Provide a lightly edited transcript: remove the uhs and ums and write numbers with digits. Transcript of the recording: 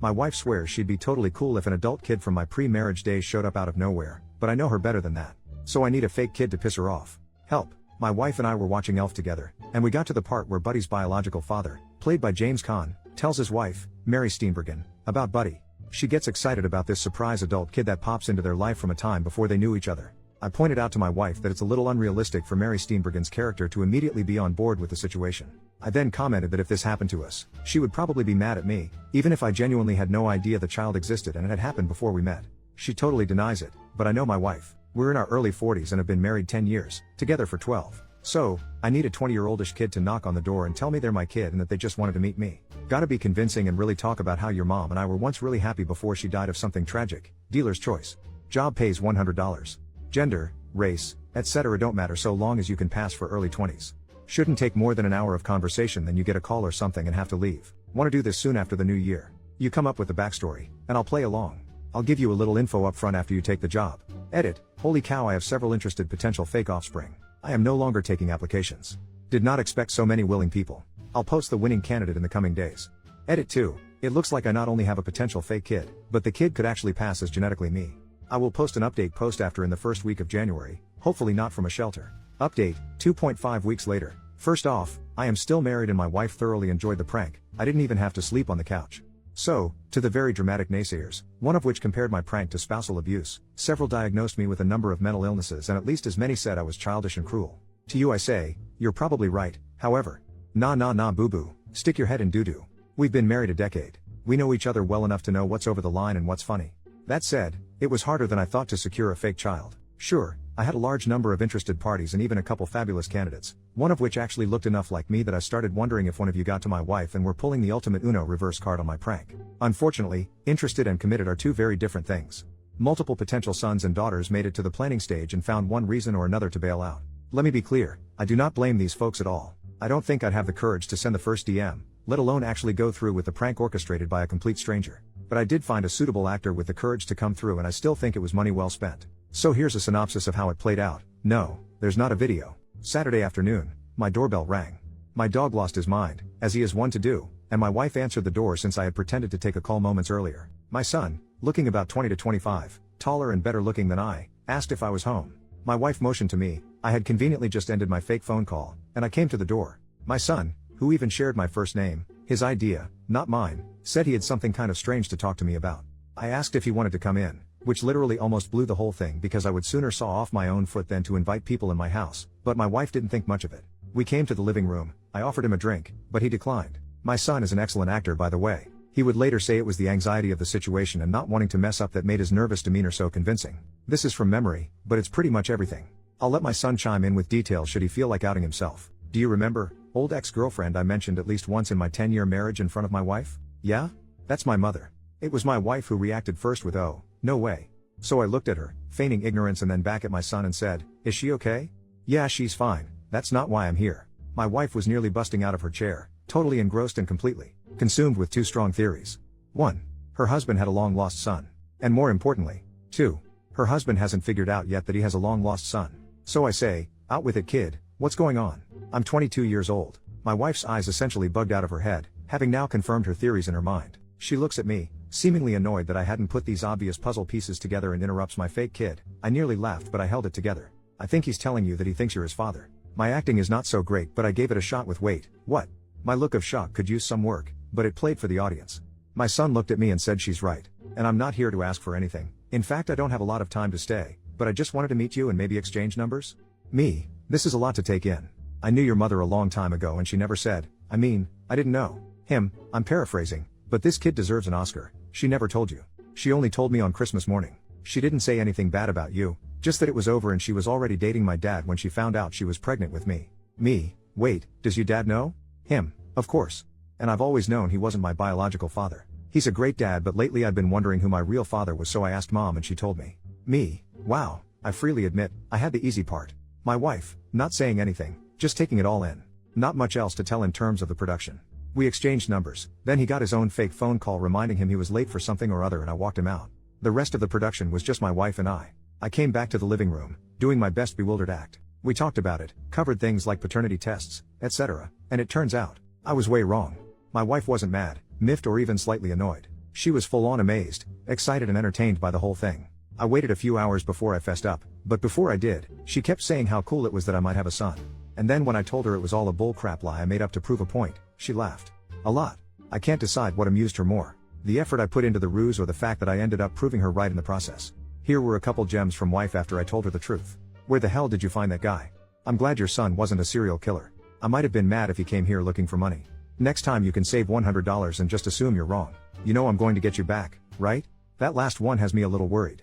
My wife swears she'd be totally cool if an adult kid from my pre-marriage days showed up out of nowhere, but I know her better than that. So I need a fake kid to piss her off. Help. My wife and I were watching Elf together, and we got to the part where Buddy's biological father, played by James Caan, tells his wife, Mary Steenburgen, about Buddy. She gets excited about this surprise adult kid that pops into their life from a time before they knew each other. I pointed out to my wife that it's a little unrealistic for Mary Steenburgen's character to immediately be on board with the situation. I then commented that if this happened to us, she would probably be mad at me, even if I genuinely had no idea the child existed and it had happened before we met. She totally denies it, but I know my wife. We're in our early 40s and have been married 10 years, together for 12. So, I need a 20-year-oldish kid to knock on the door and tell me they're my kid and that they just wanted to meet me. Gotta be convincing and really talk about how your mom and I were once really happy before she died of something tragic. Dealer's choice. Job pays $100. Gender, race, etc. don't matter so long as you can pass for early 20s. Shouldn't take more than an hour of conversation, then you get a call or something and have to leave. Want to do this soon after the new year. You come up with the backstory, and I'll play along. I'll give you a little info up front after you take the job. Edit. Holy cow, I have several interested potential fake offspring. I am no longer taking applications. Did not expect so many willing people. I'll post the winning candidate in the coming days. Edit 2. It looks like I not only have a potential fake kid, but the kid could actually pass as genetically me. I will post an update post after in the first week of January, hopefully not from a shelter. Update, 2.5 weeks later. First off, I am still married and my wife thoroughly enjoyed the prank. I didn't even have to sleep on the couch. So, to the very dramatic naysayers, one of which compared my prank to spousal abuse, several diagnosed me with a number of mental illnesses and at least as many said I was childish and cruel. To you I say, you're probably right, however. Nah boo-boo, stick your head in doo-doo. We've been married a decade. We know each other well enough to know what's over the line and what's funny. That said, it was harder than I thought to secure a fake child. Sure, I had a large number of interested parties and even a couple fabulous candidates, one of which actually looked enough like me that I started wondering if one of you got to my wife and were pulling the ultimate Uno reverse card on my prank. Unfortunately, interested and committed are two very different things. Multiple potential sons and daughters made it to the planning stage and found one reason or another to bail out. Let me be clear, I do not blame these folks at all. I don't think I'd have the courage to send the first DM, let alone actually go through with the prank orchestrated by a complete stranger. But I did find a suitable actor with the courage to come through and I still think it was money well spent. So here's a synopsis of how it played out. No, there's not a video. Saturday afternoon, my doorbell rang. My dog lost his mind, as he is wont to do, and my wife answered the door since I had pretended to take a call moments earlier. My son, looking about 20 to 25, taller and better looking than I, asked if I was home. My wife motioned to me. I had conveniently just ended my fake phone call, and I came to the door. My son, who even shared my first name, his idea, not mine, said he had something kind of strange to talk to me about. I asked if he wanted to come in, which literally almost blew the whole thing because I would sooner saw off my own foot than to invite people in my house, but my wife didn't think much of it. We came to the living room. I offered him a drink, but he declined. My son is an excellent actor, by the way. He would later say it was the anxiety of the situation and not wanting to mess up that made his nervous demeanor so convincing. This is from memory, but it's pretty much everything. I'll let my son chime in with details should he feel like outing himself. Do you remember, old ex-girlfriend I mentioned at least once in my 10-year marriage in front of my wife? Yeah? That's my mother. It was my wife who reacted first with "Oh, no way." So I looked at her, feigning ignorance and then back at my son and said, "Is she okay?" "Yeah, she's fine. That's not why I'm here." My wife was nearly busting out of her chair, totally engrossed and completely consumed with two strong theories. 1. Her husband had a long-lost son. And more importantly, 2. Her husband hasn't figured out yet that he has a long-lost son. So I say, out with it, kid, what's going on? I'm 22 years old. My wife's eyes essentially bugged out of her head, having now confirmed her theories in her mind. She looks at me, seemingly annoyed that I hadn't put these obvious puzzle pieces together and interrupts my fake kid. I nearly laughed, but I held it together. "I think he's telling you that he thinks you're his father." My acting is not so great, but I gave it a shot with "Wait, what?" My look of shock could use some work, but it played for the audience. My son looked at me and said, "She's right. And I'm not here to ask for anything. In fact, I don't have a lot of time to stay, but I just wanted to meet you and maybe exchange numbers." Me, this is a lot to take in. "I knew your mother a long time ago and she never said, I didn't know." Him, I'm paraphrasing, but this kid deserves an Oscar. "She never told you. She only told me on Christmas morning. She didn't say anything bad about you, just that it was over and she was already dating my dad when she found out she was pregnant with me." Me, wait, does your dad know? Him, of course. "And I've always known he wasn't my biological father. He's a great dad, but lately I've been wondering who my real father was, so I asked mom and she told me." Me, wow, I freely admit, I had the easy part. My wife, not saying anything, just taking it all in. Not much else to tell in terms of the production. We exchanged numbers, then he got his own fake phone call reminding him he was late for something or other and I walked him out. The rest of the production was just my wife and I. I came back to the living room, doing my best bewildered act. We talked about it, covered things like paternity tests, etc., and it turns out, I was way wrong. My wife wasn't mad, miffed or even slightly annoyed. She was full on amazed, excited and entertained by the whole thing. I waited a few hours before I fessed up, but before I did, she kept saying how cool it was that I might have a son. And then when I told her it was all a bullcrap lie I made up to prove a point, she laughed. A lot. I can't decide what amused her more, the effort I put into the ruse or the fact that I ended up proving her right in the process. Here were a couple gems from wife after I told her the truth. Where the hell did you find that guy? I'm glad your son wasn't a serial killer. I might have been mad if he came here looking for money. Next time you can save $100 and just assume you're wrong. You know I'm going to get you back, right? That last one has me a little worried.